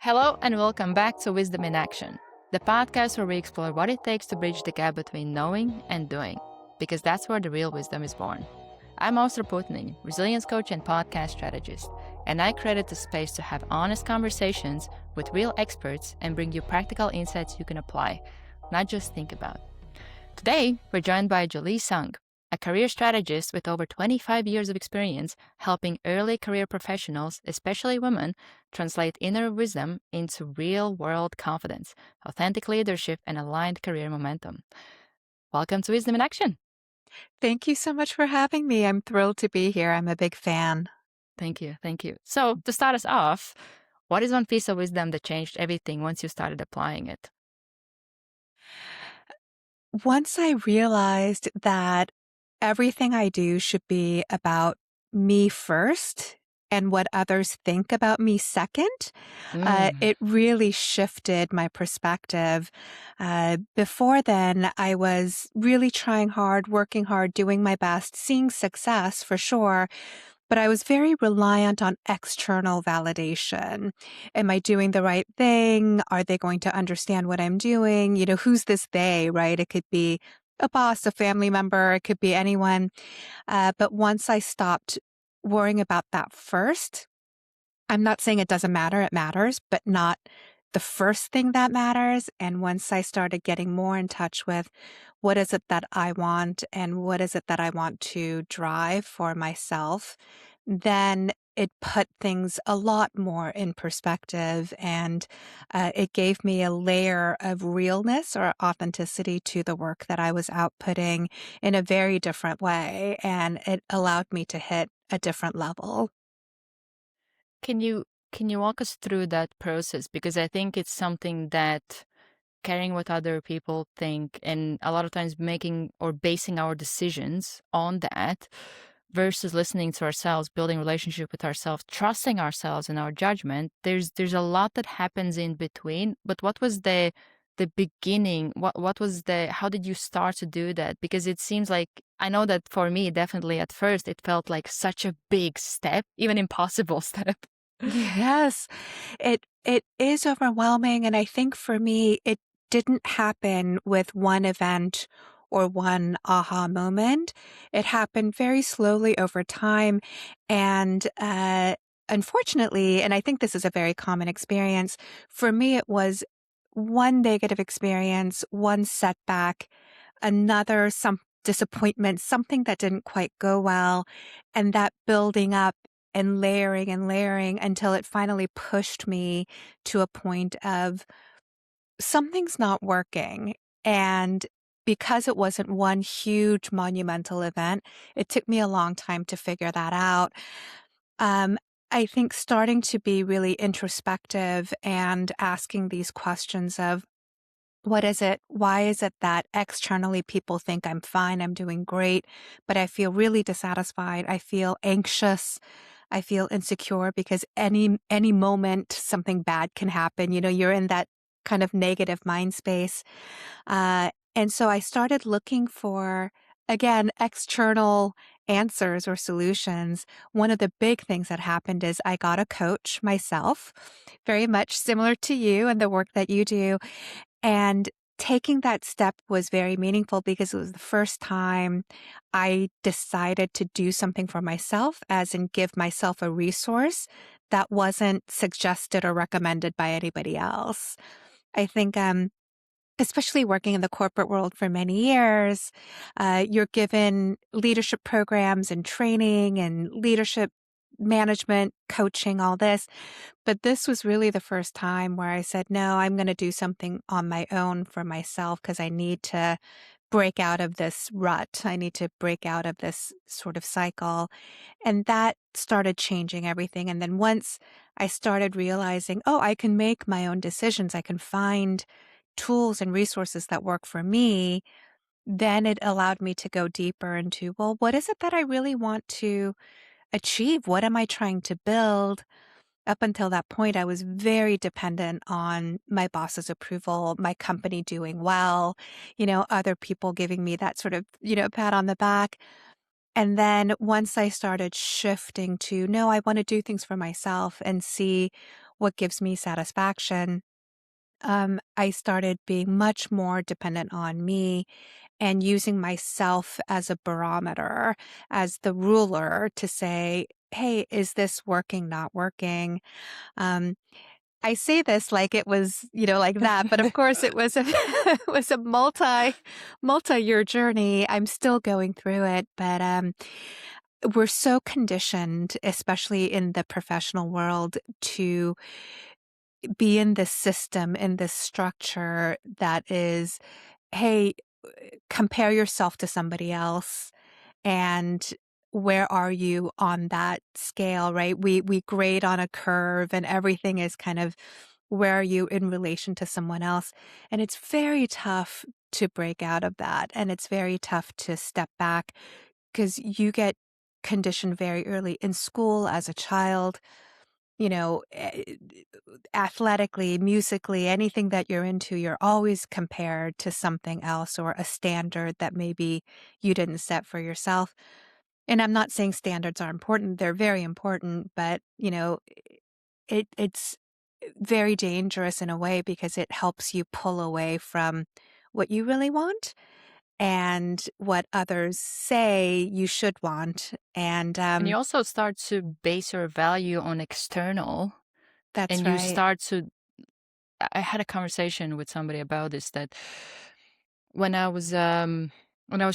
Hello and welcome back to Wisdom in Action, the podcast where we explore what it takes to bridge the gap between knowing and doing, because that's where the real wisdom is born. I'm Oscar Putney, resilience coach and podcast strategist, and I created the space to have honest conversations with real experts and bring you practical insights you can apply, not just think about. Today, we're joined by Julee Sung, a career strategist with over 25 years of experience helping early career professionals, especially women, translate inner wisdom into real-world confidence, authentic leadership, and aligned career momentum. Welcome to Wisdom in Action. Thank you so much for having me. I'm thrilled to be here. I'm a big fan. Thank you. So, to start us off, what is one piece of wisdom that changed everything once you started applying it? Once I realized that everything I do should be about me first and what others think about me second, it really shifted my perspective. Before then, I was really trying hard, working hard, doing my best, seeing success for sure. But I was very reliant on external validation. Am I doing the right thing? Are they going to understand what I'm doing? Who's this they, right? It could be a boss, a family member, it could be anyone. But once I stopped worrying about that first, I'm not saying it doesn't matter, it matters, but not the first thing that matters. And once I started getting more in touch with what is it that I want and what is it that I want to drive for myself, then it put things a lot more in perspective and it gave me a layer of realness or authenticity to the work that I was outputting in a very different way. And it allowed me to hit a different level. Can you walk us through that process? Because I think it's something that caring what other people think and a lot of times making or basing our decisions on that versus listening to ourselves, building relationship with ourselves, trusting ourselves and our judgment. There's a lot that happens in between. But what was the beginning? What was the how did you start to do that? Because it seems like I know that for me, definitely at first it felt like such a big step, even impossible step. Yes, it is overwhelming, and I think for me, it didn't happen with one event or one aha moment. It happened very slowly over time, and unfortunately, and I think this is a very common experience, for me, it was one negative experience, one setback, another some disappointment, something that didn't quite go well, and that building up and layering until it finally pushed me to a point of something's not working. And because it wasn't one huge monumental event, it took me a long time to figure that out. Um, I think starting to be really introspective and asking these questions of what is it? Why is it that externally people think I'm fine, I'm doing great, but I feel really dissatisfied. I feel anxious. I feel insecure because any moment something bad can happen. You're in that kind of negative mind space. And so I started looking for, again, external answers or solutions. One of the big things that happened is I got a coach myself, very much similar to you and the work that you do. And taking that step was very meaningful because it was the first time I decided to do something for myself, as in give myself a resource that wasn't suggested or recommended by anybody else. I think, especially working in the corporate world for many years, you're given leadership programs and training and leadership management, coaching, all this. But this was really the first time where I said, no, I'm going to do something on my own for myself because I need to break out of this rut. I need to break out of this sort of cycle. And that started changing everything. And then once I started realizing, oh, I can make my own decisions, I can find tools and resources that work for me, then it allowed me to go deeper into, well, what is it that I really want to achieve? What am I trying to build? Up until that point, I was very dependent on my boss's approval, my company doing well, other people giving me that sort of, pat on the back. And then once I started shifting to, no, I want to do things for myself and see what gives me satisfaction, I started being much more dependent on me and using myself as a barometer, as the ruler to say, hey, is this working, not working? Um, I say this like it was, like that, but of course it was a it was a multi-year journey. I'm still going through it, but we're so conditioned, especially in the professional world, to be in this system, in this structure that is, hey, compare yourself to somebody else and where are you on that scale, right? We grade on a curve and everything is kind of where are you in relation to someone else? And it's very tough to break out of that. And it's very tough to step back because you get conditioned very early in school as a child, you know, eh, athletically, musically, anything that you're into, you're always compared to something else or a standard that maybe you didn't set for yourself. And I'm not saying standards are important, they're very important, but, it's very dangerous in a way because it helps you pull away from what you really want and what others say you should want. And And you also start to base your value on external, that's and you right. start to. I had a conversation with somebody about this, that when I was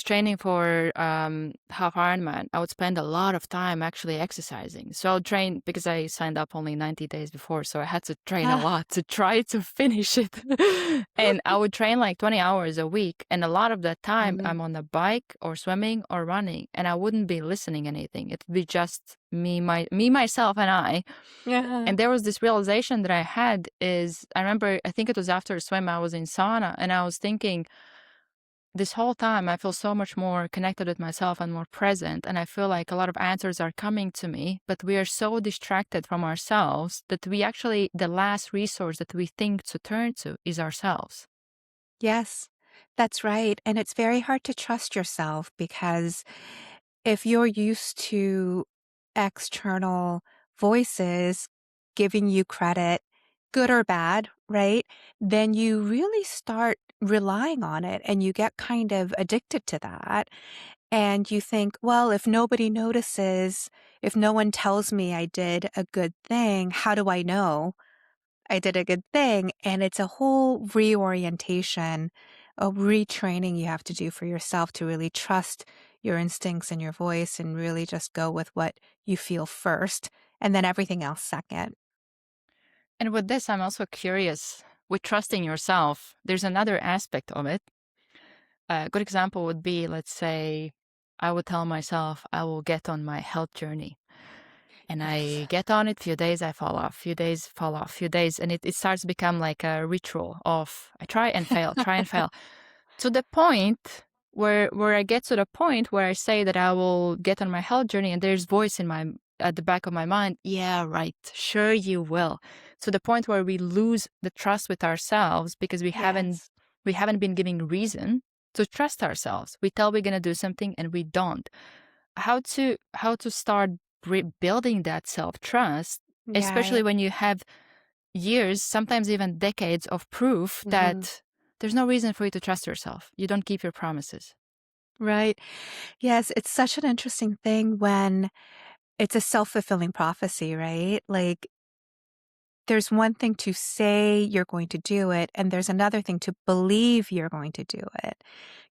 training for half Ironman, I would spend a lot of time actually exercising. So I would train because I signed up only 90 days before, so I had to train a Ah, lot to try to finish it. And I would train like 20 hours a week, and a lot of that time mhm. I'm on the bike or swimming or running, and I wouldn't be listening anything. It would be just me, myself, and I. Yeah. And there was this realization that I had is, I remember, I think it was after a swim, I was in sauna, and I was thinking, this whole time I feel so much more connected with myself and more present, and I feel like a lot of answers are coming to me, but we are so distracted from ourselves that we actually, the last resource that we think to turn to is ourselves. Yes, that's right. And it's very hard to trust yourself because if you're used to external voices giving you credit, good or bad, right? Then you really start relying on it and you get kind of addicted to that. And you think, well, if nobody notices, if no one tells me I did a good thing, how do I know I did a good thing? And it's a whole reorientation, a retraining you have to do for yourself to really trust your instincts and your voice and really just go with what you feel first and then everything else second. And with this, I'm also curious, with trusting yourself, there's another aspect of it. A good example would be, let's say, I would tell myself I will get on my health journey. And Yes. I get on it, few days I fall off, few days fall off, few days, and it starts to become like a ritual of I try and fail, try and fail. To the point where I get to the point where I say that I will get on my health journey, and there's voice in my at the back of my mind, yeah, right, sure you will. To the point where we lose the trust with ourselves because Yes. we haven't been giving reason to trust ourselves. We tell we're gonna do something and we don't. How to start rebuilding that self-trust, Yeah. especially when you have years, sometimes even decades of proof Mhm. that there's no reason for you to trust yourself. You don't keep your promises. Right. Yes, it's such an interesting thing when it's a self-fulfilling prophecy, right? Like there's one thing to say you're going to do it, and there's another thing to believe you're going to do it.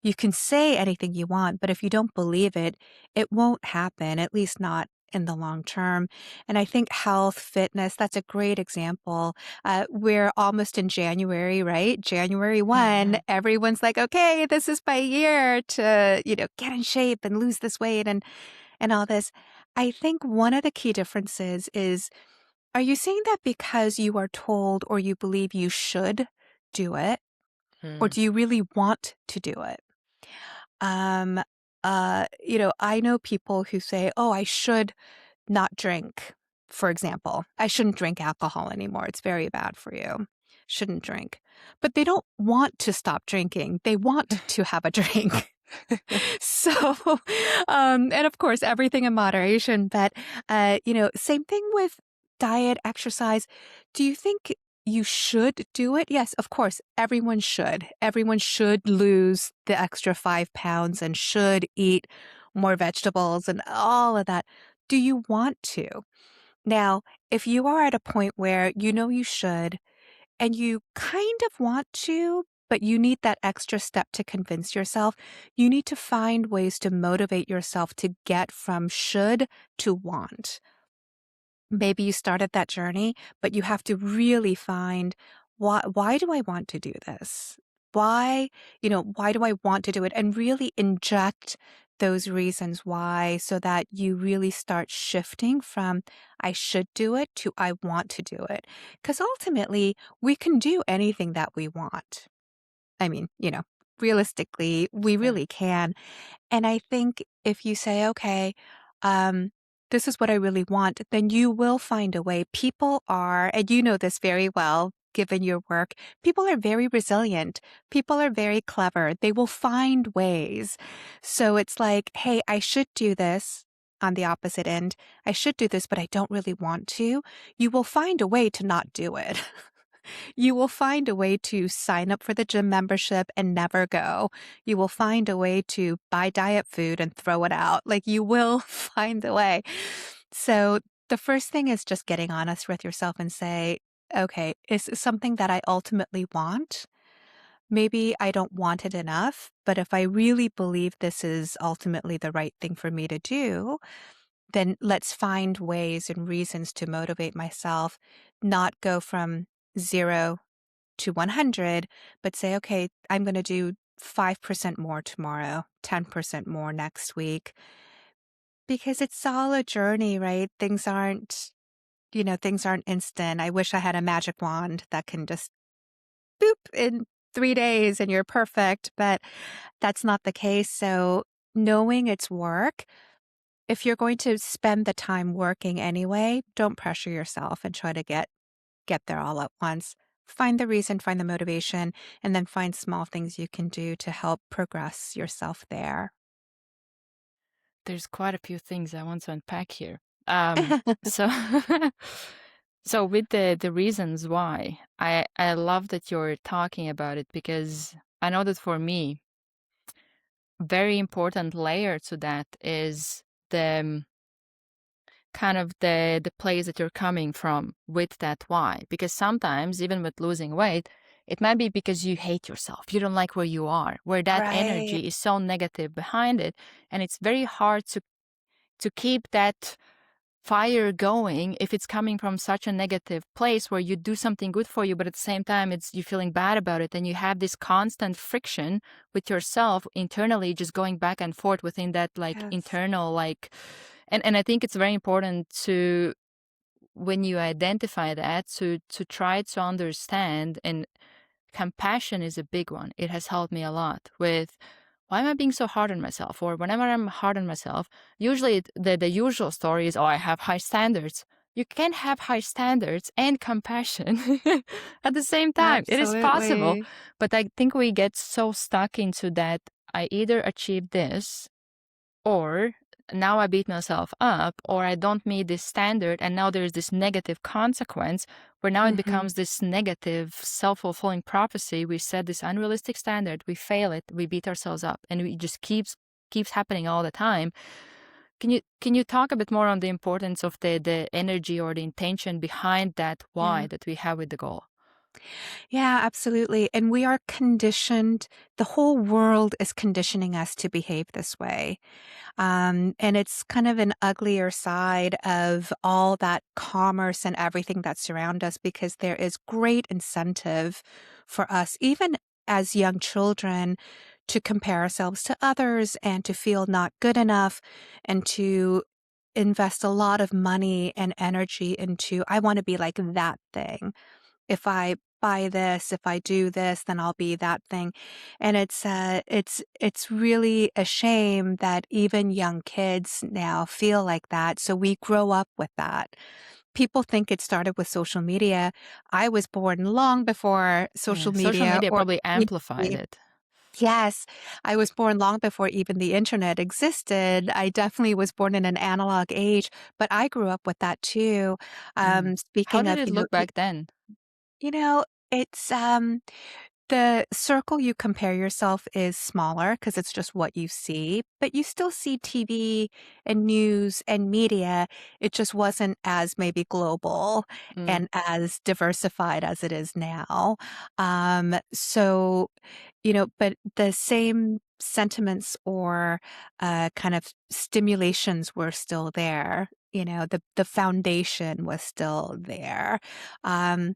You can say anything you want, but if you don't believe it, it won't happen, at least not in the long term. And I think health, fitness, that's a great example. We're almost in January, right? January 1, Mhm. everyone's like, okay, this is my year to, get in shape and lose this weight and all this. I think one of the key differences is, are you saying that because you are told or you believe you should do it, or Mm. do you really want to do it? Um, I know people who say, "Oh, I should not drink," for example. "I shouldn't drink alcohol anymore. It's very bad for you. Shouldn't drink." But they don't want to stop drinking. They want to have a drink. So, and of course, everything in moderation. But, same thing with diet, exercise, do you think you should do it? Yes, of course, everyone should. Everyone should lose the extra 5 pounds and should eat more vegetables and all of that. Do you want to? Now, if you are at a point where you know you should and you kind of want to, but you need that extra step to convince yourself, you need to find ways to motivate yourself to get from should to want. Maybe you started that journey, but you have to really find why do I want to do this? Why do I want to do it? And really inject those reasons why so that you really start shifting from I should do it to I want to do it. Because ultimately, we can do anything that we want. I mean, realistically, we Yeah. really can. And I think if you say, okay, um, this is what I really want, then you will find a way. People are, and you know this very well, given your work, people are very resilient. People are very clever. They will find ways. So it's like, hey, I should do this on the opposite end. I should do this, but I don't really want to. You will find a way to not do it. You will find a way to sign up for the gym membership and never go. You will find a way to buy diet food and throw it out. Like you will find a way. So the first thing is just getting honest with yourself and say, okay, is this something that I ultimately want? Maybe I don't want it enough, but if I really believe this is ultimately the right thing for me to do, then let's find ways and reasons to motivate myself, not go from 0 to 100, but say, okay, I'm going to do 5% more tomorrow, 10% more next week, because it's all a journey, right? Things aren't instant. I wish I had a magic wand that can just boop in 3 days and you're perfect, but that's not the case. So knowing it's work, if you're going to spend the time working anyway, don't pressure yourself and try to get there all at once. Find the reason, find the motivation, and then find small things you can do to help progress yourself there. There's quite a few things I want to unpack here. So so with the reasons why, I love that you're talking about it because I know that for me, very important layer to that is the kind of the place that you're coming from with that why. Because sometimes, even with losing weight, it might be because you hate yourself. You don't like where you are, where that Right. energy is so negative behind it. And it's very hard to keep that fire going if it's coming from such a negative place where you do something good for you, but at the same time it's you feeling bad about it, and you have this constant friction with yourself internally, just going back and forth within that like Yes. internal like. And I think it's very important to, when you identify that, to try to understand, and compassion is a big one. It has helped me a lot with why am I being so hard on myself? Or whenever I'm hard on myself, usually the usual story is, oh, I have high standards. You can have high standards and compassion at the same time. It is possible. Absolutely. But I think we get so stuck into that I either achieve this, or now I beat myself up, or I don't meet this standard, and now there's this negative consequence where now it Mhm. becomes this negative self-fulfilling prophecy. We set this unrealistic standard, we fail it, we beat ourselves up, and it just keeps happening all the time. Can you talk a bit more on the importance of the energy or the intention behind that why Yeah. that we have with the goal? Yeah, absolutely. And we are conditioned, the whole world is conditioning us to behave this way. And it's kind of an uglier side of all that commerce and everything that surround us because there is great incentive for us, even as young children, to compare ourselves to others and to feel not good enough and to invest a lot of money and energy into, I want to be like that thing. If I buy this, if I do this, then I'll be that thing. And it's really a shame that even young kids now feel like that. So we grow up with that. People think it started with social media. I was born long before Yeah, social social media media or probably amplified it. Yes, I was born long before even the internet existed. I definitely was born in an analog age, but I grew up with that too. Mm. How Speaking did of, it look back then? you know, it's the circle you compare yourself is smaller because it's just what you see, but you still see TV and news and media. It just wasn't as maybe global Mm. and as diversified as it is now. So, but the same sentiments or kind of stimulations were still there. The foundation was still there. Um,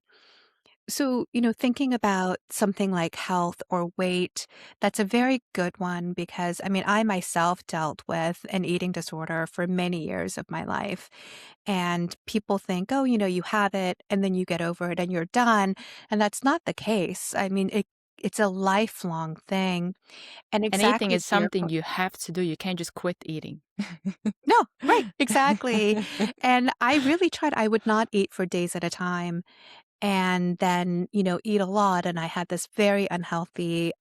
thinking about something like health or weight, that's a very good one because I mean, I myself dealt with an eating disorder for many years of my life. And people think, oh, you have it and then you get over it and you're done. And that's not the case. I mean, it's a lifelong thing. And And eating exactly is to your something point. you have to do. You can't just quit eating. No, right, exactly. And I really tried, I would not eat for days at a time and then, eat a lot. And I had this very unhealthy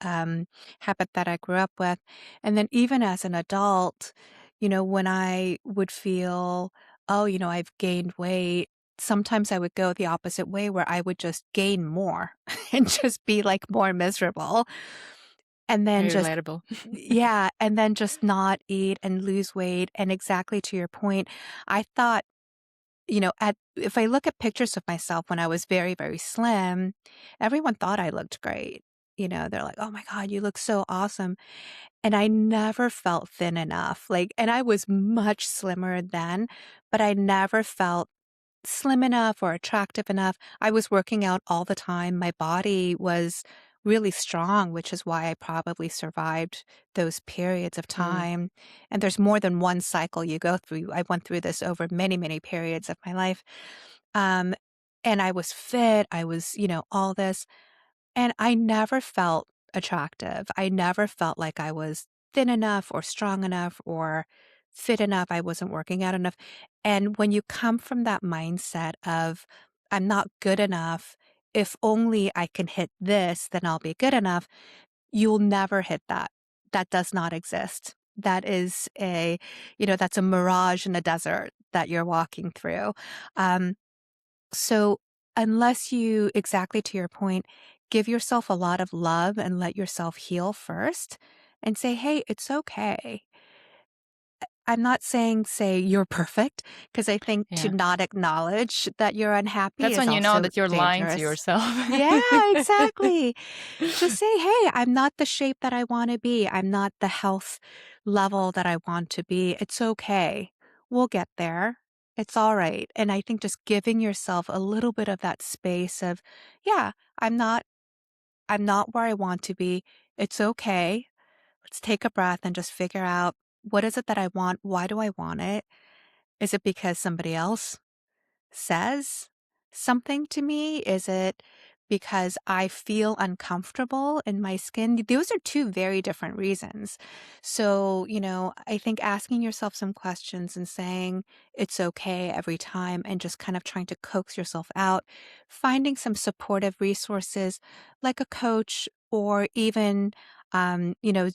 habit that I grew up with. And then even as an adult, when I would feel, oh, I've gained weight, sometimes I would go the opposite way where I would just gain more and just be like more miserable. And then Very just, relatable. yeah, and then just not eat and lose weight. And exactly to your point, I thought at if I look at pictures of myself when I was very, very slim, everyone thought I looked great. They're like, "Oh my god, you look so awesome." And I never felt thin enough. And I was much slimmer then, but I never felt slim enough or attractive enough. I was working out all the time. My body was really strong, which is why I probably survived those periods of Mm. time. And there's more than one cycle you go through. I went through this over many, many periods of my life. Um, and I was fit. I was, all this. And I never felt attractive. I never felt like I was thin enough or strong enough or fit enough. I wasn't working out enough. And when you come from that mindset of, I'm not good enough, if only I can hit this, then I'll be good enough, you'll never hit that. That does not exist. That's a mirage in a desert that you're walking through. Um, so unless you, exactly to your point, give yourself a lot of love and let yourself heal first and say, "Hey, it's okay." I'm not saying say you're perfect because I think to Yeah. not acknowledge that you're unhappy That's is when you know also that you're lying to dangerous. yourself. Yeah, exactly. Just say, "Hey, I'm not the shape that I wanna be. I'm not the health level that I want to be. It's okay. We'll get there. It's alright." And I think just giving yourself a little bit of that space of, "Yeah, I'm not where I want to be. It's okay. Let's take a breath and just figure out what is it that I want? Why do I want it? Is it because somebody else says something to me? Is it because I feel uncomfortable in my skin? Those are two very different reasons. So, I think asking yourself some questions and saying it's okay every time and just kind of trying to coax yourself out, finding some supportive resources like a coach or even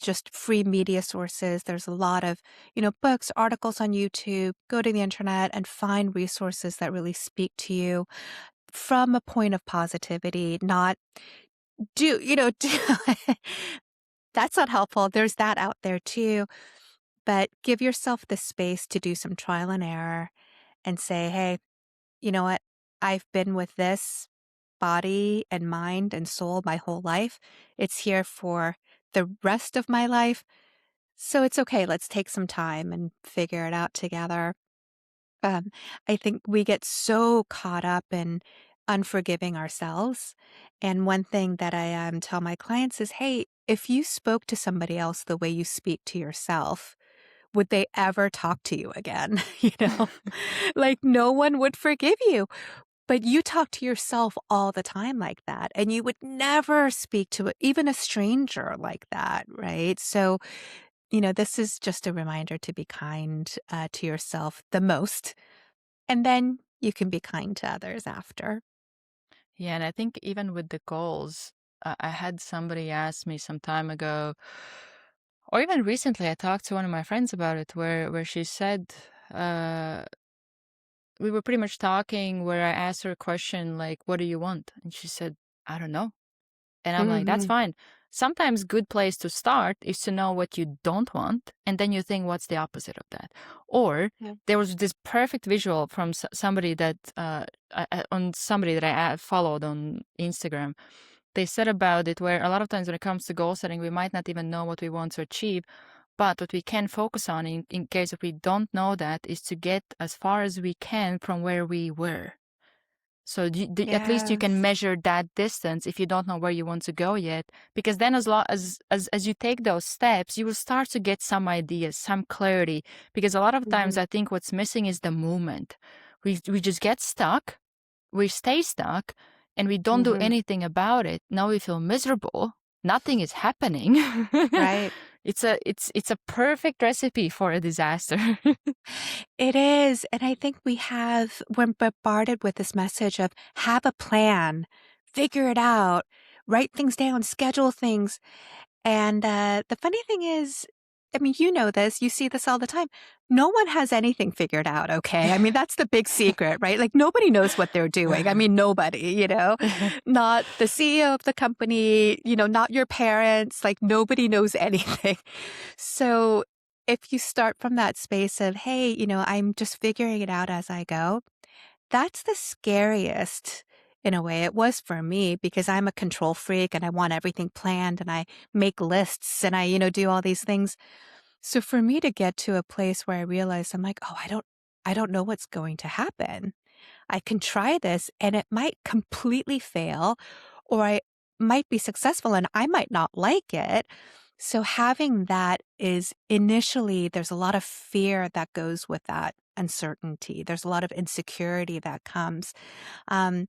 just free media sources. There's a lot of books, articles on YouTube. Go to the internet and find resources that really speak to you from a point of positivity, not do that's not helpful. There's that out there too. But give yourself the space to do some trial and error and say, hey, you know what? I've been with this body and mind and soul my whole life. It's here for the rest of my life. So it's okay. Let's take some time and figure it out together. Um, I think we get so caught up in unforgiving ourselves. And one thing that I tell my clients is, hey, if you spoke to somebody else the way you speak to yourself, would they ever talk to you again? Like no one would forgive you. But you talk to yourself all the time like that, and you would never speak to even a stranger like that, right? So, this is just a reminder to be kind to yourself the most, and then you can be kind to others after. Yeah, and I think even with the goals, I had somebody ask me some time ago, or even recently, I talked to one of my friends about it, where she said, uh, we were pretty much talking where I asked her a question like, "What do you want?" And she said, "I don't know." And I'm like, that's Mhm. fine. Sometimes good place to start is to know what you don't want, and then you think, what's the opposite of that? Or Yeah. there was this perfect visual from somebody that on somebody that I followed on Instagram. They said about it where a lot of times when it comes to goal setting, we might not even know what we want to achieve. But what we can focus on in case if we don't know that is to get as far as we can from where we were. So at least you can Yes. measure that distance if you don't know where you want to go yet. Because then as you take those steps, you will start to get some ideas, some clarity. Because a lot of times Mhm. I think what's missing is the movement. We just get stuck, we stay stuck, and we don't do Mhm. anything about it. Now we feel miserable. Nothing is happening. Right. It's a perfect recipe for a disaster. It is, and I think we're bombarded with this message of have a plan, figure it out, write things down, schedule things. And, the funny thing is, I mean, you know this, you see this all the time. No one has anything figured out, okay? I mean, that's the big secret, right? Like, nobody knows what they're doing. I mean, nobody, Not the CEO of the company, not your parents, like, nobody knows anything. So, if you start from that space of, "Hey, I'm just figuring it out as I go," that's the scariest in a way. It was for me because I'm a control freak and I want everything planned and I make lists and I, do all these things. So for me to get to a place where I realize I'm like, "Oh, I don't know what's going to happen. I can try this and it might completely fail or I might be successful and I might not like it." So having that is initially, there's a lot of fear that goes with that uncertainty. There's a lot of insecurity that comes. Um,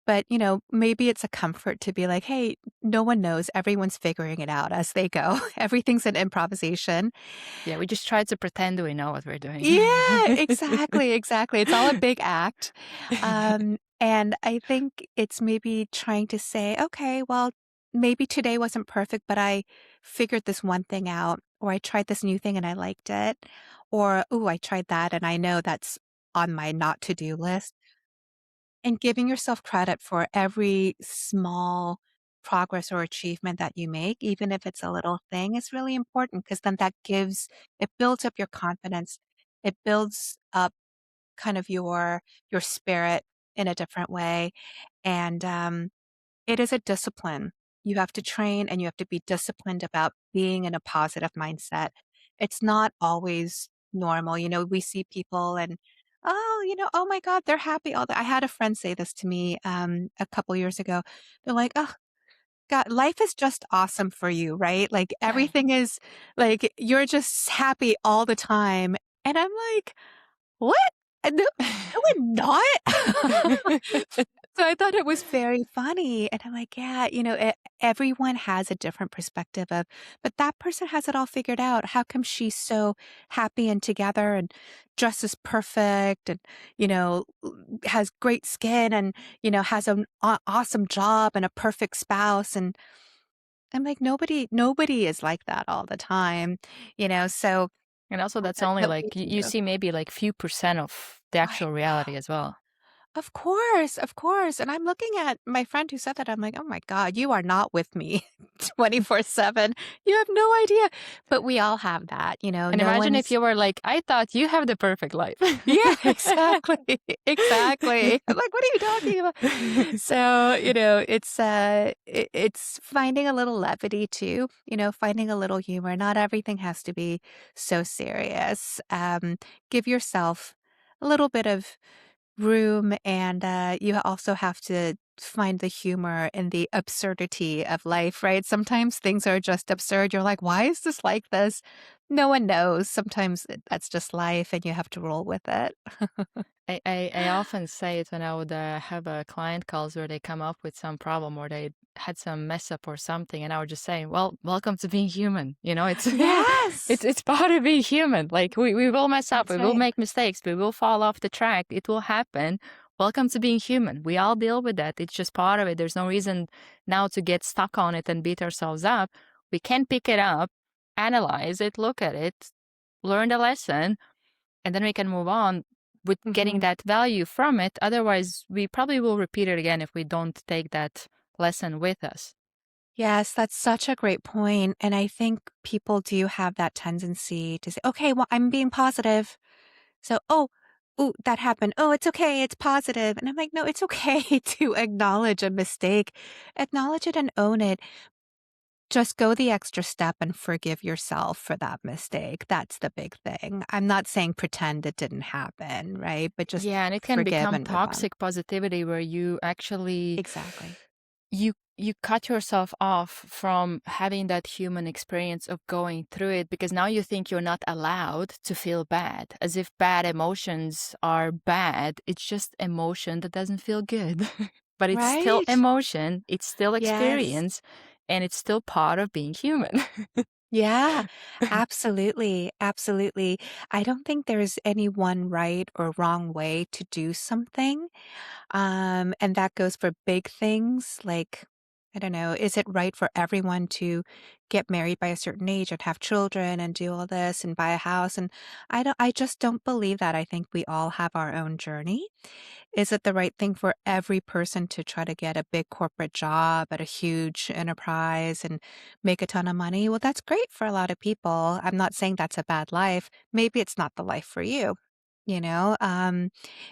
but, maybe it's a comfort to be like, hey, no one knows. Everyone's figuring it out as they go. Everything's an improvisation. Yeah, we just try to pretend we know what we're doing. Yeah, exactly, exactly. It's all a big act. And I think it's maybe trying to say, okay, well, maybe today wasn't perfect, but I figured this one thing out, or I tried this new thing and I liked it, or, oh, I tried that and I know that's on my not to do list. And giving yourself credit for every small progress or achievement that you make, even if it's a little thing, is really important because then it builds up your confidence. It builds up kind of your spirit in a different way. And it is a discipline. You have to train and you have to be disciplined about being in a positive mindset. It's not always normal. We see people and, oh, oh my God, they're happy all the I had a friend say this to me a couple years ago. They're like, oh, God, life is just awesome for you, right? Like everything is like you're just happy all the time. And I'm like, what? No, no, we're not. So I thought it was very funny, and I'm like, yeah, everyone has a different perspective of, but that person has it all figured out. How come she's so happy and together and dresses perfect and, has great skin and, has an awesome job and a perfect spouse? And I'm like, nobody is like that all the time, so And also, that's that, only that we like can you do. see maybe like few percent of the I actual reality as well. Of course, and I'm looking at my friend who said that, I'm like, "Oh my god, you are not with me 24/7. You have no idea." But we all have that, And no imagine if one's. you were like, I thought you have the perfect life. Yeah, exactly, exactly. I'm like, "What are you talking about?" So, it's finding a little levity too, finding a little humor. Not everything has to be so serious. Give yourself a little bit of room, and you also have to find the humor in the absurdity of life, right? Sometimes things are just absurd. You're like, why is this like this? No one knows. Sometimes that's just life and you have to roll with it. I often say it when I would have a client calls where they come up with some problem or they had some mess up or something, and I would just say, "Well, welcome to being human." It's Yes, it's part of being human. Like we will mess up, that's we will right. make mistakes, we will fall off the track. It will happen. welcome to being human. We all deal with that. It's just part of it. There's no reason now to get stuck on it and beat ourselves up. We can pick it up, analyze it, look at it, learn the lesson, and then we can move on with getting Mhm. that value from it. Otherwise, we probably will repeat it again if we don't take that lesson with us. Yes, that's such a great point, and I think people do have that tendency to say, "Okay, well, I'm being positive." So, "Oh, ooh, that happened. Oh, it's okay, it's positive." And I'm like, "No, it's okay to acknowledge a mistake. Acknowledge it and own it. Just go the extra step and forgive yourself for that mistake." That's the big thing. I'm not saying pretend it didn't happen, right? But just Yeah, and it can forgive become and move on. toxic positivity where you actually Exactly. you cut yourself off from having that human experience of going through it because now you think you're not allowed to feel bad, as if bad emotions are bad. It's just emotion that doesn't feel good. But it's still Right? emotion, it's still Yes. experience, and it's still part of being human. Yeah, absolutely, absolutely. I don't think there's any one right or wrong way to do something. And that goes for big things like, I don't know, is it right for everyone to get married by a certain age and have children and do all this and buy a house? And I just don't believe that. I think we all have our own journey. Is it the right thing for every person to try to get a big corporate job at a huge enterprise and make a ton of money? Well, that's great for a lot of people. I'm not saying that's a bad life. Maybe it's not the life for you. You know,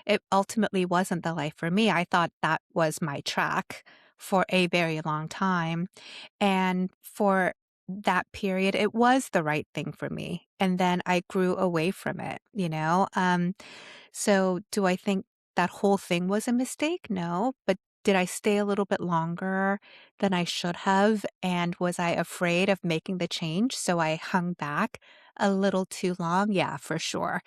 it ultimately wasn't the life for me. I thought that was my track for a very long time. And for that period, it was the right thing for me. And then I grew away from it, you know? So do I think that whole thing was a mistake? No. But did I stay a little bit longer than I should have? And was I afraid of making the change? So I hung back a little too long? Yeah, for sure.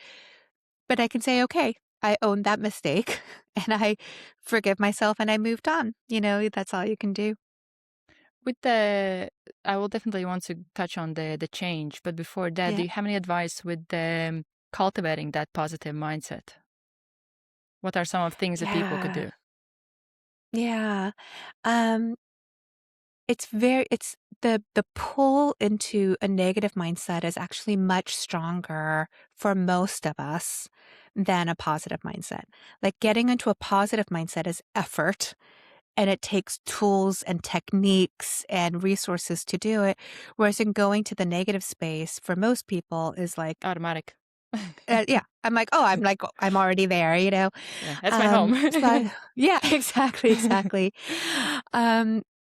But I can say, okay, I owned that mistake and I forgive myself and I moved on. You know, that's all you can do. With the I will definitely want to touch on the change, but before that, do Yeah. you have any advice with cultivating that positive mindset? What are some of things that people could Yeah. do? Yeah. Um, it's the pull into a negative mindset is actually much stronger for most of us than a positive mindset. Like getting into a positive mindset is effort and it takes tools and techniques and resources to do it. Whereas in going to the negative space for most people is like, Automatic. yeah, I'm like, oh, I'm already there, you know? Yeah, that's my home. Yeah, exactly, exactly.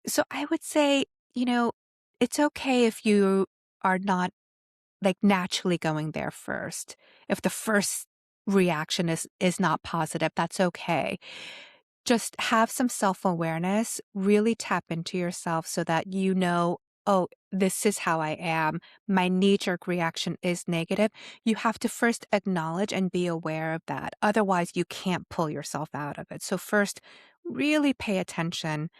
So I would say, you know, it's okay if you are not like naturally going there first. If the first reaction is not positive, that's okay. Just have some self-awareness, really tap into yourself so that you know, "Oh, this is how I am. My knee-jerk reaction is negative." You have to first acknowledge and be aware of that. Otherwise, you can't pull yourself out of it. So first, really pay attention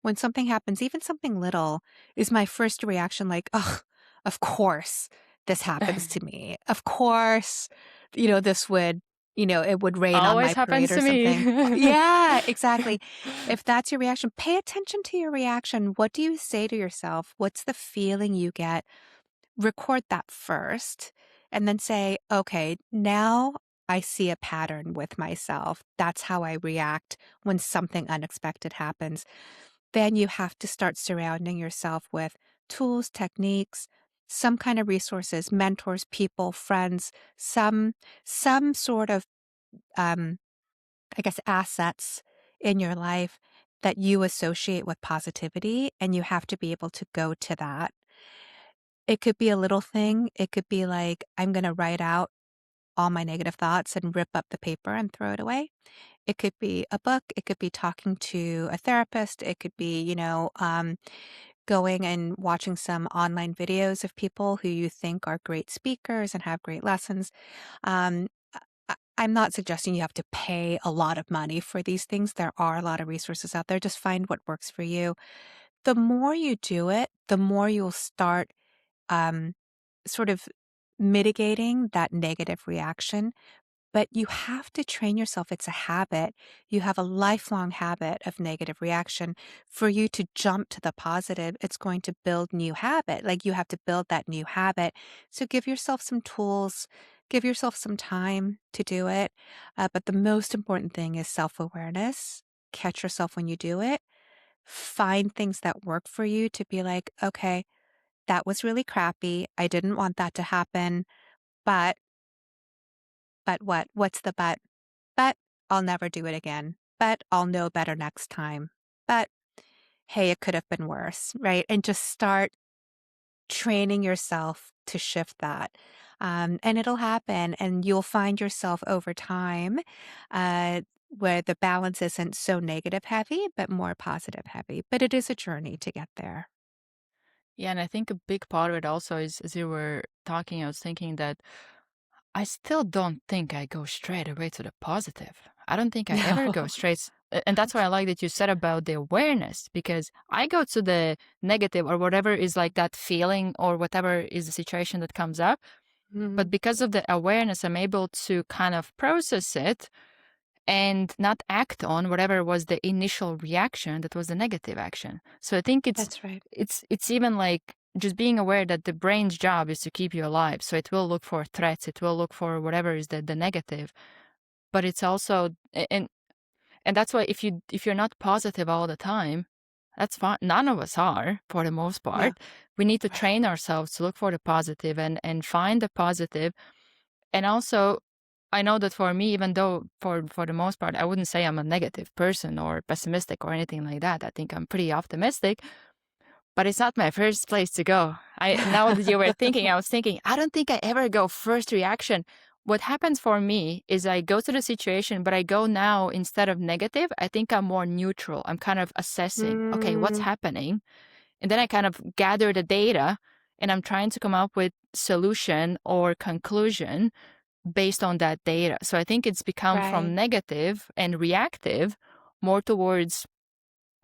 when something happens, even something little, is my first reaction like, "Ugh, of course this happens to me. Of course, this would it would rain on Always my parade happens or to me. something." Yeah, exactly. If that's your reaction, pay attention to your reaction. What do you say to yourself? What's the feeling you get? Record that first and then say, "Okay, now I see a pattern with myself. That's how I react when something unexpected happens." Then you have to start surrounding yourself with tools, techniques, some kind of resources, mentors, people, friends, some sort of um, I guess assets in your life that you associate with positivity, and you have to be able to go to that. It could be a little thing. It could be like, I'm going to write out all my negative thoughts and rip up the paper and throw it away. It could be a book. It could be talking to a therapist. It could be, going and watching some online videos of people who you think are great speakers and have great lessons. Um, I'm not suggesting you have to pay a lot of money for these things. There are a lot of resources out there. Just find what works for you. The more you do it, the more you'll start um, sort of mitigating that negative reaction But you have to train yourself. It's a habit. You have a lifelong habit of negative reaction. For you to jump to the positive, it's going to build new habit. Like you have to build that new habit. So give yourself some tools, give yourself some time to do it. But the most important thing is self awareness. Catch yourself when you do it. Find things that work for you to be like, okay, that was really crappy. I didn't want that to happen. But what? What's the but? But I'll never do it again. But I'll know better next time. But hey, it could have been worse, right? And just start training yourself to shift that. And it'll happen, and you'll find yourself over time where the balance isn't so negative heavy, but more positive heavy. But it is a journey to get there. Yeah, and I think a big part of it also is, as you were talking, I was thinking that I still don't think I go straight away to the positive. I don't think I ever go No. straight. And that's why I like that you said about the awareness, because I go to the negative or whatever is like that feeling or whatever is the situation that comes up. But Mhm. because of the awareness, I'm able to kind of process it and not act on whatever was the initial reaction that was the negative action. So I think That's right. it's even like just being aware that the brain's job is to keep you alive. So it will look for threats, it will look for whatever is the negative. But it's also and that's why if you're not positive all the time, that's fine. None of us are for the most Yeah. part. We need to Right. train ourselves to look for the positive and find the positive. And also I know that for me, even though for the most part, I wouldn't say I'm a negative person or pessimistic or anything like that. I think I'm pretty optimistic, but it's not my first place to go. I now that you were thinking, I was thinking, I don't think I ever go first reaction. What happens for me is I go to the situation, but I go now instead of negative, I think I'm more neutral. I'm kind of assessing, okay, what's Mm, happening? And then I kind of gather the data and I'm trying to come up with solution or conclusion based on that data. So I think it's become from right. negative and reactive more towards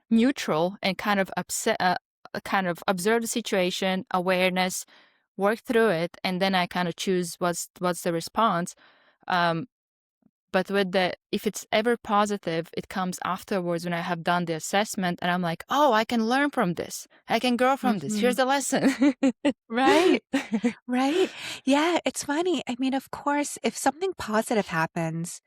neutral and kind of kind of observe the situation, awareness, work through it, and then I kind of choose what's the response. Um, but with the if it's ever positive, it comes afterwards when I have done the assessment and I'm like, oh, I can learn from this. I can grow from this. Hmm. Here's the lesson. Right. Right. Yeah, it's funny. I mean, of course, if something positive happens,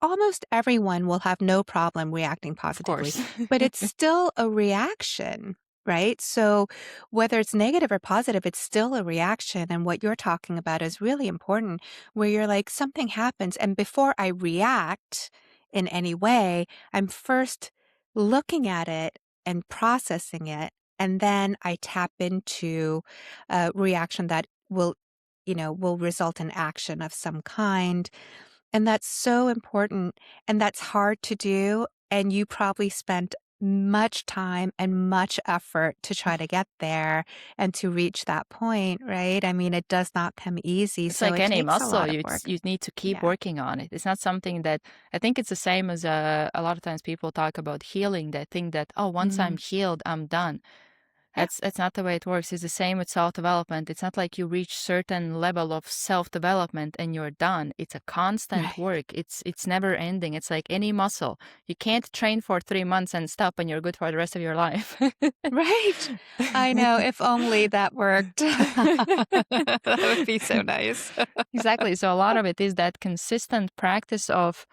almost everyone will have no problem reacting Of positively, course. but it's still a reaction, right? So whether it's negative or positive, it's still a reaction. And what you're talking about is really important, where you're like, something happens. And before I react in any way, I'm first looking at it and processing it. And then I tap into a reaction that will result in action of some kind. And that's so important, and that's hard to do, and you probably spent much time and much effort to try to get there and to reach that point, right? I mean, it does not come easy, It's so like it any takes a muscle. lot of work. You need to keep Yeah. working on it. It's not something that I think it's the same as a lot of times people talk about healing. They think that, oh, once I'm Mhm. healed, I'm done. Yeah. That's not the way it works. It's the same with self-development. It's not like you reach certain level of self-development and you're done. It's a constant Right. work. It's never ending. It's like any muscle. You can't train for 3 months and stop and you're good for the rest of your life. Right. I know, if only that worked. That would be so nice. Exactly. So a lot of it is that consistent practice of,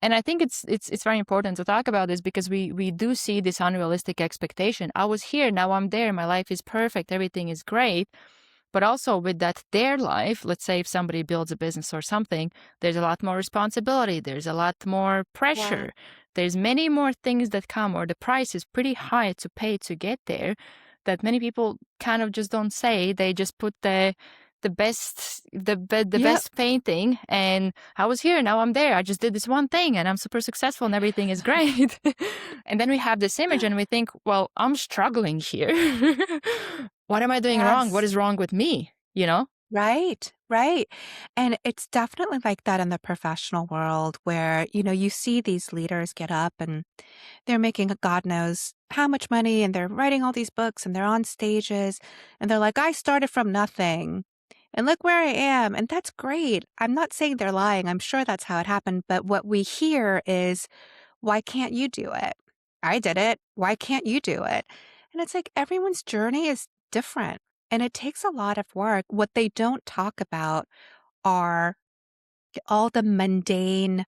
and I think it's very important to talk about this because we do see this unrealistic expectation. I was here, now I'm there, my life is perfect, everything is great. But also with that their life, let's say if somebody builds a business or something, there's a lot more responsibility, there's a lot more Yeah. pressure, there's many more things that come, or the price is pretty high to pay to get there that many people kind of just don't say. They just put the Yep. best painting and I was here, now I'm there, I just did this one thing and I'm super successful and everything is great. And then we have this image and we think, well, I'm struggling here. What am I doing wrong? What Yes. is wrong with me? You know? Right, right. And it's definitely like that in the professional world where, you see these leaders get up and they're making God knows how much money and they're writing all these books and they're on stages and they're like, I started from nothing. and look where I am. And that's great. I'm not saying they're lying. I'm sure that's how it happened. But what we hear is, why can't you do it? I did it. Why can't you do it? And it's like everyone's journey is different and it takes a lot of work. What they don't talk about are all the mundane,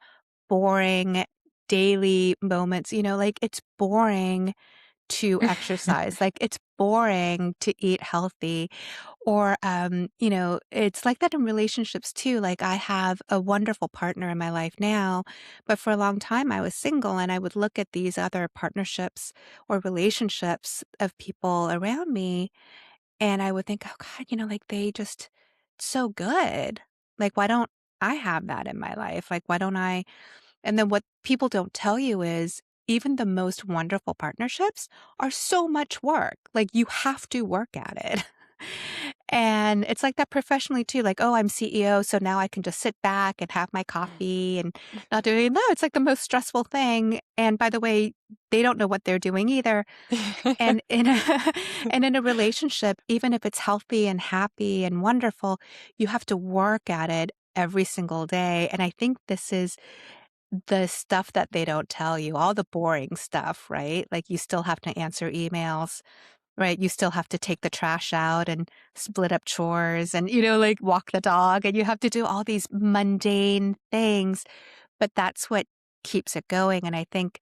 boring daily moments. Like it's boring to exercise. Like it's boring to eat healthy. Or, it's like that in relationships too. Like I have a wonderful partner in my life now, but for a long time I was single and I would look at these other partnerships or relationships of people around me and I would think, oh God, like they just so good. Like, why don't I have that in my life? Like, why don't I? And then what people don't tell you is even the most wonderful partnerships are so much work. Like you have to work at it. And it's like that professionally too. Like, oh, I'm CEO, so now I can just sit back and have my coffee and not do anything. No, it's like the most stressful thing. And by the way, they don't know what they're doing either. And in a and in a relationship, even if it's healthy and happy and wonderful, you have to work at it every single day. And I think this is the stuff that they don't tell you, all the boring stuff, right? Like you still have to answer emails, right? You still have to take the trash out and split up chores and, like walk the dog and you have to do all these mundane things, but that's what keeps it going. And I think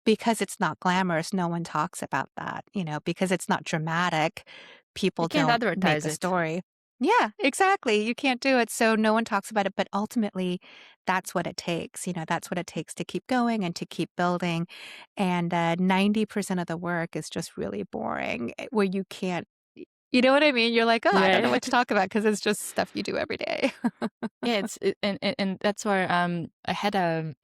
because it's not glamorous, no one talks about that, because it's not dramatic, You people can't don't make advertise a it. story. Yeah, exactly. You can't do it. So no one talks about it. But ultimately, that's what it takes. That's what it takes to keep going and to keep building. And 90% of the work is just really boring, where you can't, you know what I mean? You're like, oh, I don't know Yeah. what to talk about because it's just stuff you do every day. Yeah, and that's where I had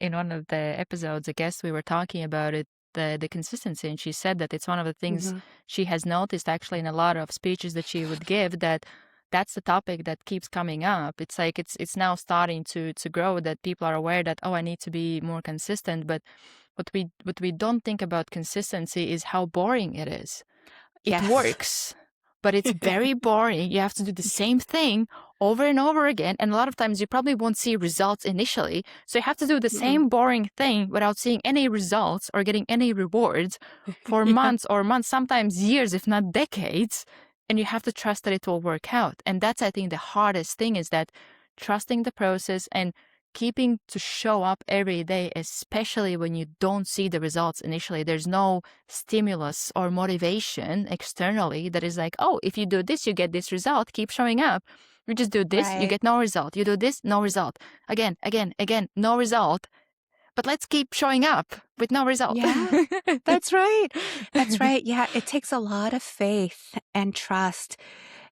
in one of the episodes a guest, we were talking about it, the consistency, and she said that it's one of the things Mhm. she has noticed actually in a lot of speeches that she would give, that that's the topic that keeps coming up. It's like it's now starting to grow, that people are aware that, oh, I need to be more consistent. But what we don't think about consistency is how boring it is. It Yes. works, but it's very boring. You have to do the same thing over and over again. And a lot of times you probably won't see results initially. So you have to do the Mm-mm. same boring thing without seeing any results or getting any rewards for Yeah. months, sometimes years, if not decades. And you have to trust that it will work out. And that's, I think, the hardest thing, is that trusting the process and keeping to show up every day, especially when you don't see the results initially. There's no stimulus or motivation externally that is like, oh, if you do this, you get this result, keep showing up. You just do this, you Right. get no result. You do this, no result. Again, no result. But let's keep showing up with no result. Yeah. That's right. That's right. Yeah, it takes a lot of faith and trust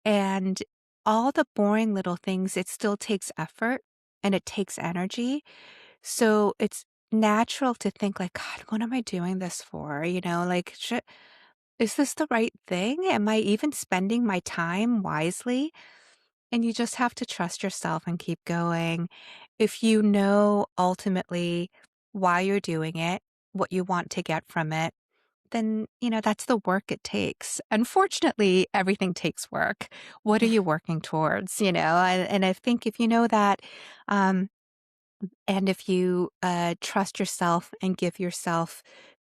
and all the boring little things, it still takes effort and it takes energy. So it's natural to think like, God, what am I doing this for? Like, is this the right thing? Am I even spending my time wisely? And you just have to trust yourself and keep going. If you know ultimately why you're doing it, what you want to get from it, then, that's the work it takes. Unfortunately, everything takes work. What are you working towards? And I think if you know that, um, and if you trust yourself and give yourself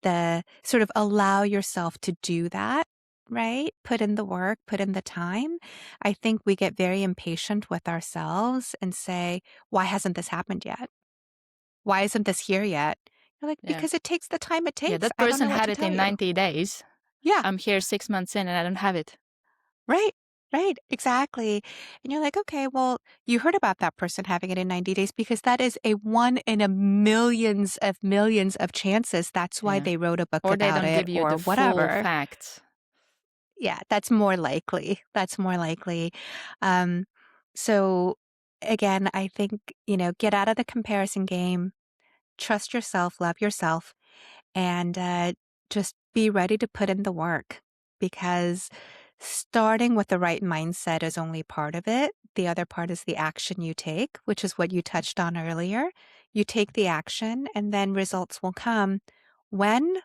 the sort of allow yourself to do that, right? Put in the work, put in the time. I think we get very impatient with ourselves and say, why hasn't this happened yet? Why isn't this here yet? You're like, Yeah. because it takes the time it Yeah, takes. that I don't person know what had to it tell in you. 90 days. Yeah, I'm here 6 months in and I don't have it. right. Right, exactly. And you're like, okay, well, you heard about that person having it in 90 days because that is a one in a millions of chances. That's why Yeah. they wrote a book Or they about don't it give you or the full whatever. facts. Yeah, that's more likely. That's more likely. Um, so again, I think, get out of the comparison game, trust yourself, love yourself, and just be ready to put in the work because starting with the right mindset is only part of it. The other part is the action you take, which is what you touched on earlier. You take the action and then results will come. When?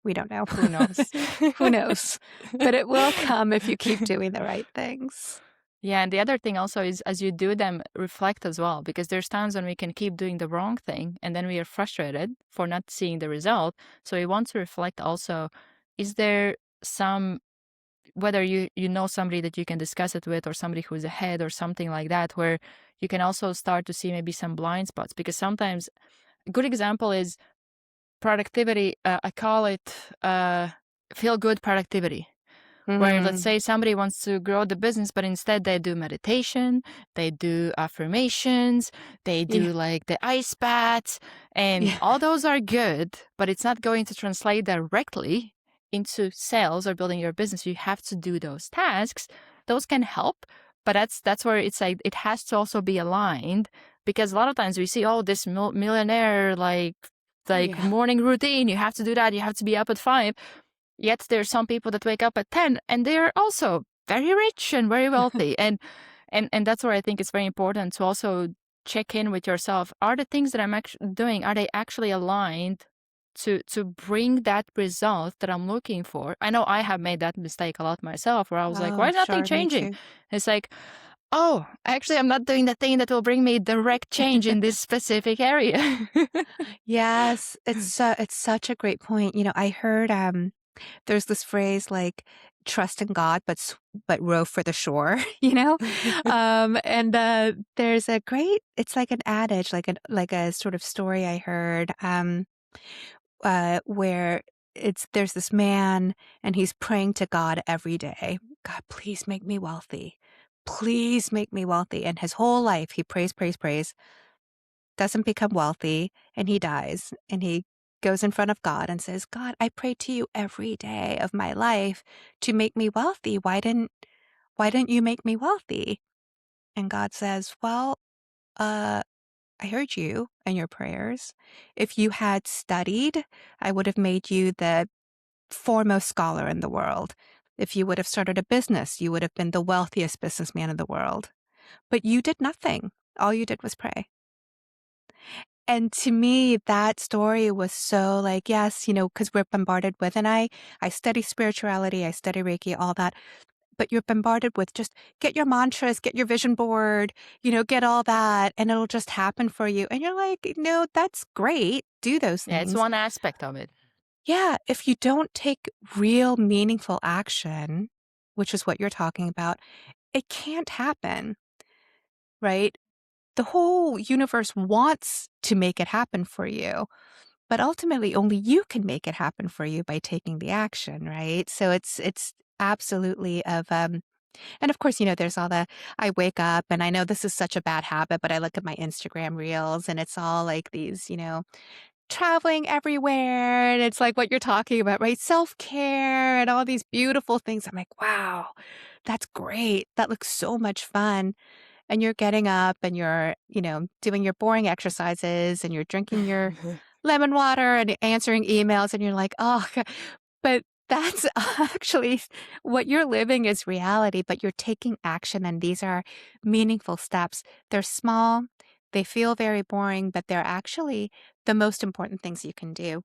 We don't know. Who knows? Who knows? But it will come if you keep doing the right things. Yeah, and the other thing also is as you do them, reflect as well, because there's times when we can keep doing the wrong thing and then we are frustrated for not seeing the result. So we want to reflect also, is there some, whether you know somebody that you can discuss it with or somebody who's ahead or something like that, where you can also start to see maybe some blind spots, because sometimes a good example is productivity. I call it feel good productivity, where let's say somebody wants to grow the business, but instead they do meditation, they do affirmations, they Yeah. do like the ice baths, and Yeah. all those are good, but it's not going to translate directly into sales or building your business. You have to do those tasks. Those can help, but that's where it's like it has to also be aligned, because a lot of times we see, oh, this millionaire like Yeah. morning routine, you have to do that, you have to be up at 5. Yet there's some people that wake up at 10 and they're also very rich and very wealthy. And that's where I think it's very important to also check in with yourself. Are the things that I'm actually doing, are they actually aligned to bring that result that I'm looking for? I know I have made that mistake a lot myself, where I was like, why Oh, is nothing sure. Me changing? too. It's like, oh, actually I'm not doing the thing that will bring me direct change in this specific area. Yes, it's such a great point. I heard there's this phrase like trust in God, but row for the shore, and there's a great, it's like an adage, like a sort of story I heard, where there's this man and he's praying to God every day. God, please make me wealthy. Please make me wealthy. And his whole life he prays, prays, prays, doesn't become wealthy, and he dies. And he goes in front of God and says, God, I pray to you every day of my life to make me wealthy. Why didn't you make me wealthy? And God says, well, I heard you and your prayers. If you had studied, I would have made you the foremost scholar in the world. If you would have started a business, you would have been the wealthiest businessman in the world. But you did nothing. All you did was pray. And to me, that story was so like, yes, because we're bombarded with, and I study spirituality, I study Reiki, all that, but you're bombarded with just get your mantras, get your vision board, get all that, and it'll just happen for you. And you're like, no, that's great. Do those Yeah, it's things. one aspect of it. Yeah, if you don't take real meaningful action, which is what you're talking about, it can't happen, right? The whole universe wants to make it happen for you. But ultimately, only you can make it happen for you by taking the action, right? So it's absolutely and of course, there's all I wake up and I know this is such a bad habit, but I look at my Instagram reels and it's all like these, traveling everywhere. And it's like what you're talking about, right? Self-care and all these beautiful things. I'm like, wow, that's great. That looks so much fun. And you're getting up and you're, doing your boring exercises and you're drinking your lemon water and answering emails and you're like, oh, but that's actually what you're living is reality, but you're taking action and these are meaningful steps. They're small, they feel very boring, but they're actually the most important things you can do.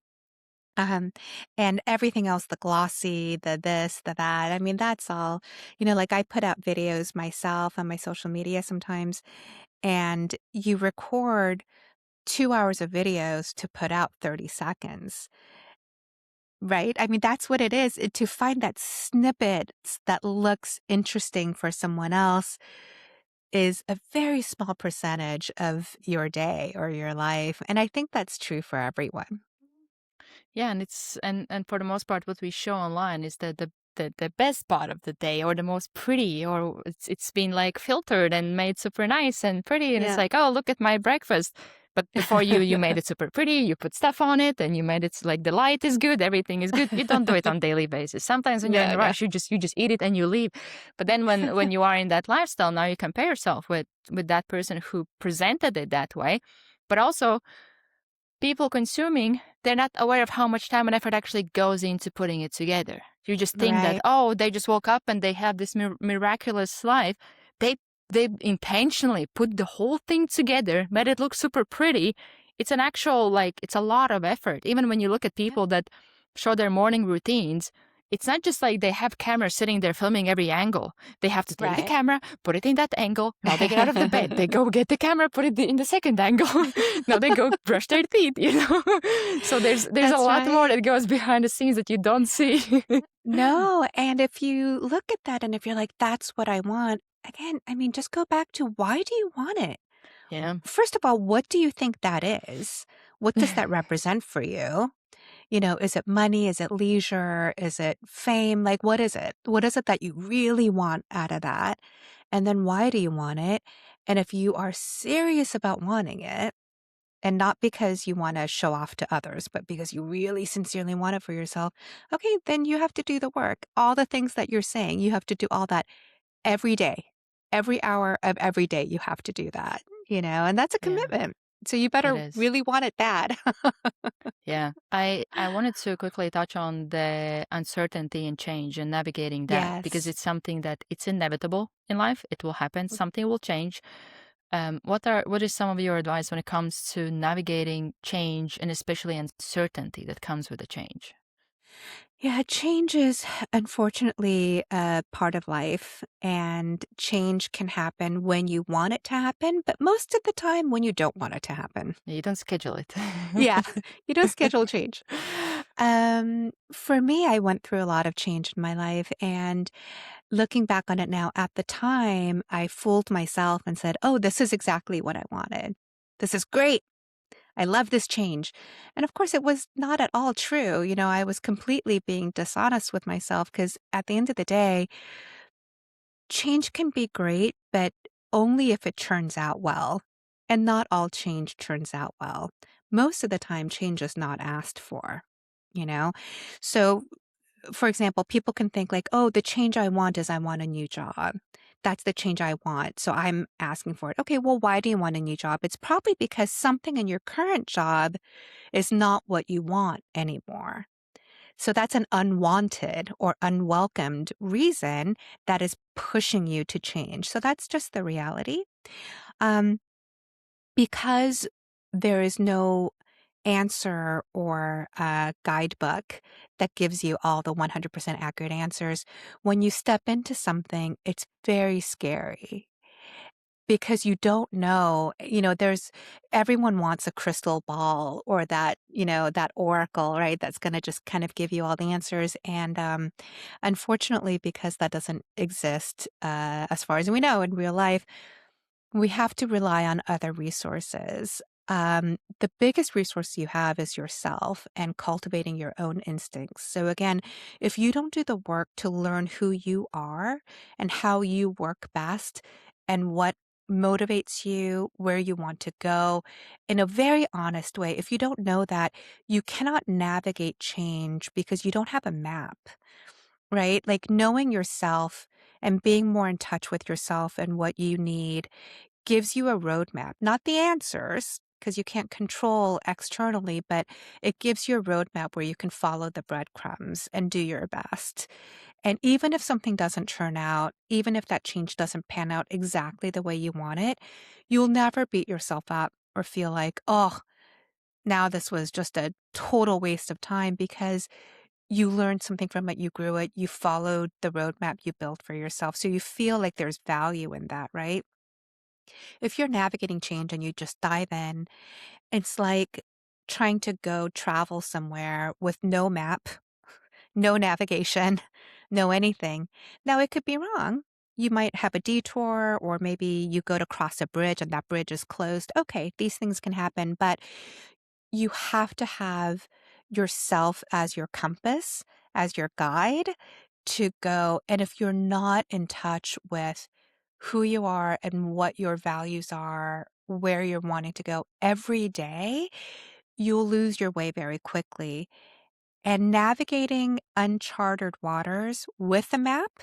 Um, and everything else, the glossy, the this, the that, I mean, that's all, like I put out videos myself on my social media sometimes, and you record 2 hours of videos to put out 30 seconds, right? I mean, that's what it is. To find that snippet that looks interesting for someone else is a very small percentage of your day or your life. And I think that's true for everyone. Yeah, and it's and for the most part, what we show online is the best part of the day, or the most pretty, or it's been like filtered and made super nice and pretty, and it's Yeah. like, oh, look at my breakfast. But before you made it super pretty, you put stuff on it, and you made it like the light is good, everything is good. You don't do it on daily basis. Sometimes when you're in No, a no. rush, you just eat it and you leave. But then when you are in that lifestyle, now you compare yourself with that person who presented it that way, but also people consuming, they're not aware of how much time and effort actually goes into putting it together. You just think that, Right. oh, they just woke up and they have this miraculous life. They they intentionally put the whole thing together, made it look super pretty. It's an actual, like, it's a lot of effort. Even when you look at Yeah. people that show their morning routines, it's not just like they have cameras sitting there filming every angle. They have to take the Right. camera, put it in that angle. Now they get out of the bed. They go get the camera, put it in the second angle. Now they go brush their teeth, So there's a That's lot more right. that goes behind the scenes that you don't see. No, and if you look at that and if you're like, "That's what I want," again, I mean, just go back to why do you want it? Yeah. First of all, what do you think that is? What does that represent for you? Is it money? Is it leisure? Is it fame? Like, what is it? What is it that you really want out of that? And then why do you want it? And if you are serious about wanting it, and not because you want to show off to others, but because you really sincerely want it for yourself, okay, then you have to do the work. All the things that you're saying, you have to do all that every day. Every hour of every day, you have to do that, and that's a Yeah, commitment. So you it better is. really want it bad. Yeah. I wanted to quickly touch on the uncertainty and change and navigating that because Yes. it's something that it's inevitable in life. It will happen. Something will change. What is some of your advice when it comes to navigating change and especially uncertainty that comes with the change? Yeah, change is unfortunately a part of life, and change can happen when you want it to happen, but most of the time when you don't want it to happen. You don't schedule it. Yeah, you don't schedule change. For me, I went through a lot of change in my life, and looking back on it now, at the time, I fooled myself and said, "Oh, this is exactly what I wanted. This is great. I love this change." And of course, it was not at all true. I was completely being dishonest with myself because at the end of the day, change can be great, but only if it turns out well. And not all change turns out well. Most of the time, change is not asked for, you know? So, for example, people can think like, oh, the change I want is I want a new job. That's the change I want. So I'm asking for it. Okay, well, why do you want a new job? It's probably because something in your current job is not what you want anymore. So that's an unwanted or unwelcomed reason that is pushing you to change. So that's just the reality. Um, because there is no answer or a guidebook that gives you all the 100% accurate answers, when you step into something, it's very scary because you don't know, everyone wants a crystal ball or that oracle, right? That's going to just kind of give you all the answers. And unfortunately, because that doesn't exist as far as we know in real life, we have to rely on other resources. The biggest resource you have is yourself and cultivating your own instincts. So, again, if you don't do the work to learn who you are and how you work best and what motivates you, where you want to go in a very honest way, if you don't know that, you cannot navigate change because you don't have a map, right? Like knowing yourself and being more in touch with yourself and what you need gives you a roadmap, not the answers, because you can't control externally, but it gives you a roadmap where you can follow the breadcrumbs and do your best. And even if something doesn't turn out, even if that change doesn't pan out exactly the way you want it, you'll never beat yourself up or feel like, oh, now this was just a total waste of time because you learned something from it, you grew it, you followed the roadmap you built for yourself. So you feel like there's value in that, right? If you're navigating change and you just dive in, it's like trying to go travel somewhere with no map, no navigation, no anything. Now, it could be wrong. You might have a detour, or maybe you go to cross a bridge and that bridge is closed. Okay, these things can happen, but you have to have yourself as your compass, as your guide to go. And if you're not in touch with who you are and what your values are, where you're wanting to go every day, you'll lose your way very quickly. And navigating uncharted waters with a map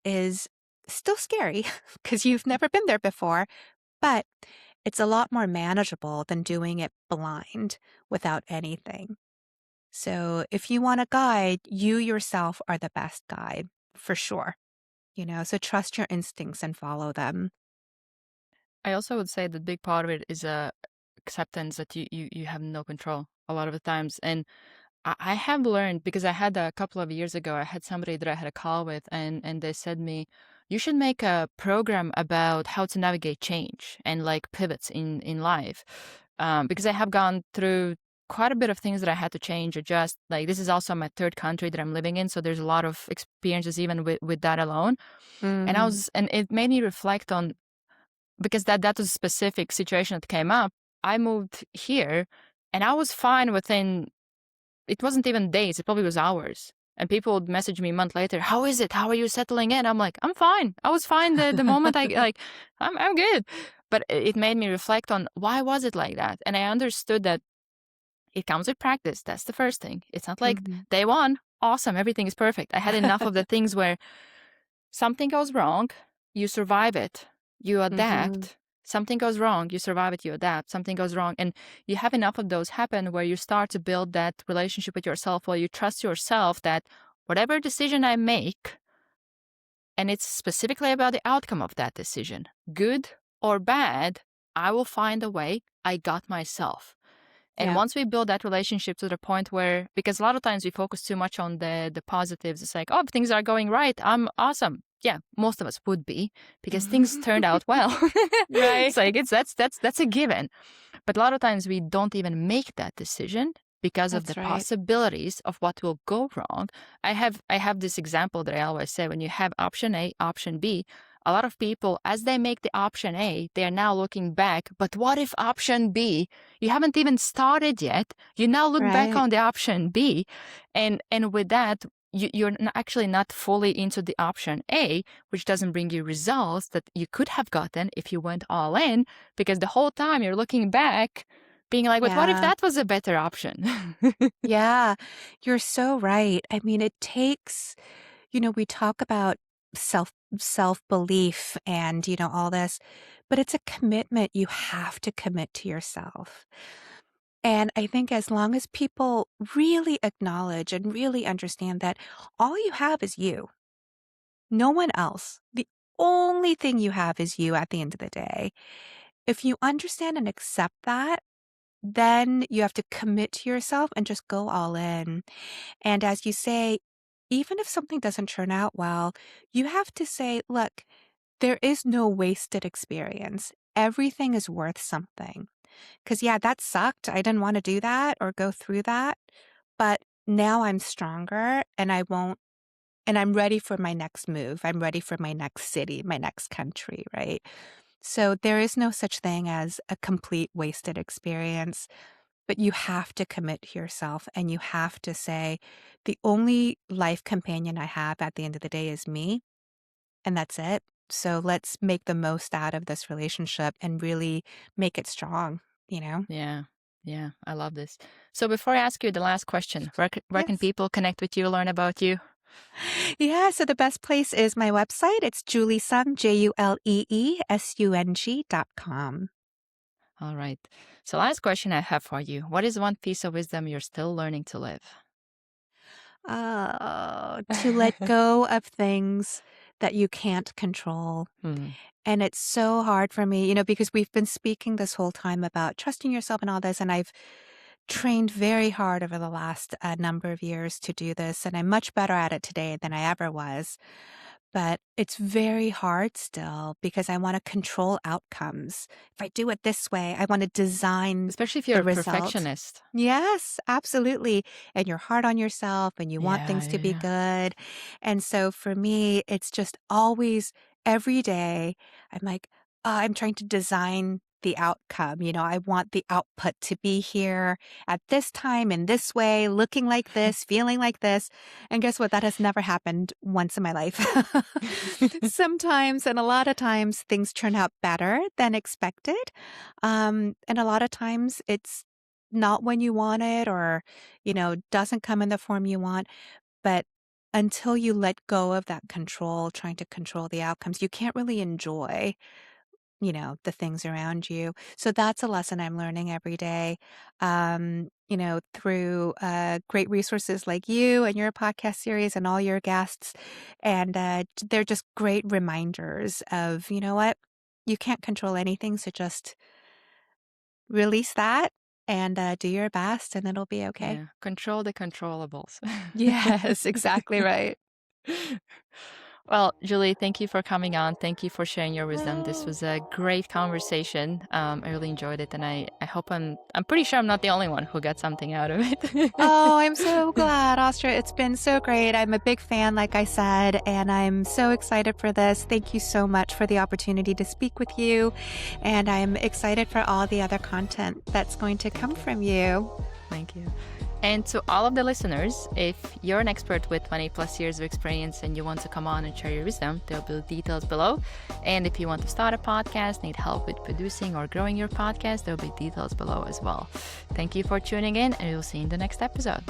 is still scary because you've never been there before, but it's a lot more manageable than doing it blind without anything. So if you want a guide, you yourself are the best guide for sure. So trust your instincts and follow them. I also would say the big part of it is acceptance that you have no control a lot of the times. And I have learned, because I had a couple of years ago, I had somebody that I had a call with, and they said me, you should make a program about how to navigate change and like pivots in life. Because I have gone through quite a bit of things that I had to change, adjust. Like this is also my third country that I'm living in, so there's a lot of experiences even with that alone. Mm-hmm. And it made me reflect on, because that was a specific situation that came up. I moved here and I was fine within, it wasn't even days, it probably was hours. And people would message me a month later, how is it? How are you settling in? I'm like, I'm fine. I was fine the moment I like, I'm good. But it made me reflect on why was it like that? And I understood that it comes with practice. That's the first thing. It's not like Mm-hmm. day one, awesome, everything is perfect. I had enough of the things where something goes wrong, you survive it, you Mm-hmm. adapt. Something goes wrong, you survive it, you adapt. Something goes wrong. And you have enough of those happen where you start to build that relationship with yourself, where you trust yourself that whatever decision I make, and it's specifically about the outcome of that decision, good or bad, I will find a way. I got myself. And Yeah. once we build that relationship to the point where, because a lot of times we focus too much on the positives, it's like, oh, things are going right, I'm awesome. Yeah, most of us would be, because things turned out well. Right. It's like that's a given. But a lot of times we don't even make that decision because of the That's right. possibilities of what will go wrong. I have this example that I always say: when you have option A, option B, a lot of people, as they make the option A, they are now looking back. But what if option B? You haven't even started yet. You now look back Right. on the option B, and with that, you're actually not fully into the option A, which doesn't bring you results that you could have gotten if you went all in, because the whole time you're looking back, being like, but what if Yeah. that was a better option? Yeah. You're so right. I mean, it takes, we talk about self-belief and, all this, but it's a commitment you have to commit to yourself. And I think as long as people really acknowledge and really understand that all you have is you, no one else. The only thing you have is you at the end of the day. If you understand and accept that, then you have to commit to yourself and just go all in. And as you say, even if something doesn't turn out well, you have to say, look, there is no wasted experience. Everything is worth something. Because, yeah, that sucked. I didn't want to do that or go through that. But now I'm stronger and I won't, and I'm ready for my next move. I'm ready for my next city, my next country, right? So there is no such thing as a complete wasted experience. But you have to commit to yourself and you have to say, the only life companion I have at the end of the day is me, and that's it. So let's make the most out of this relationship and really make it strong, you know? Yeah, yeah, I love this. So before I ask you the last question, where can Yes. people connect with you, learn about you? Yeah, so the best place is my website. It's Julee Sung, JuleeSung.com. All right. So last question I have for you: what is one piece of wisdom you're still learning to live? Oh, to let go of things that you can't control. Hmm. And it's so hard for me, because we've been speaking this whole time about trusting yourself and all this. And I've trained very hard over the last number of years to do this. And I'm much better at it today than I ever was. But it's very hard still because I want to control outcomes. If I do it this way, I want to design Especially if you're the a result. perfectionist. Yes, absolutely. And you're hard on yourself and you want Yeah, things to yeah, be yeah. good. And so for me, it's just always every day, I'm like, I'm trying to design the outcome. I want the output to be here at this time in this way, looking like this, feeling like this. And guess what? That has never happened once in my life. Sometimes and a lot of times things turn out better than expected. And a lot of times it's not when you want it or, doesn't come in the form you want. But until you let go of that control, trying to control the outcomes, you can't really enjoy, the things around you. So that's a lesson I'm learning every day, through great resources like you and your podcast series and all your guests. And they're just great reminders of, you know what? You can't control anything. So just release that and do your best, and it'll be okay. Yeah. Control the controllables. Yes, exactly right. Well, Julie, thank you for coming on. Thank you for sharing your wisdom. This was a great conversation. I really enjoyed it, and I hope I'm pretty sure I'm not the only one who got something out of it. Oh, I'm so glad, Astra. It's been so great. I'm a big fan, like I said, and I'm so excited for this. Thank you so much for the opportunity to speak with you, and I'm excited for all the other content that's going to come from you. Thank you. And to all of the listeners, if you're an expert with 20 plus years of experience and you want to come on and share your wisdom, there'll be details below. And if you want to start a podcast, need help with producing or growing your podcast, there'll be details below as well. Thank you for tuning in, and we'll see you in the next episode.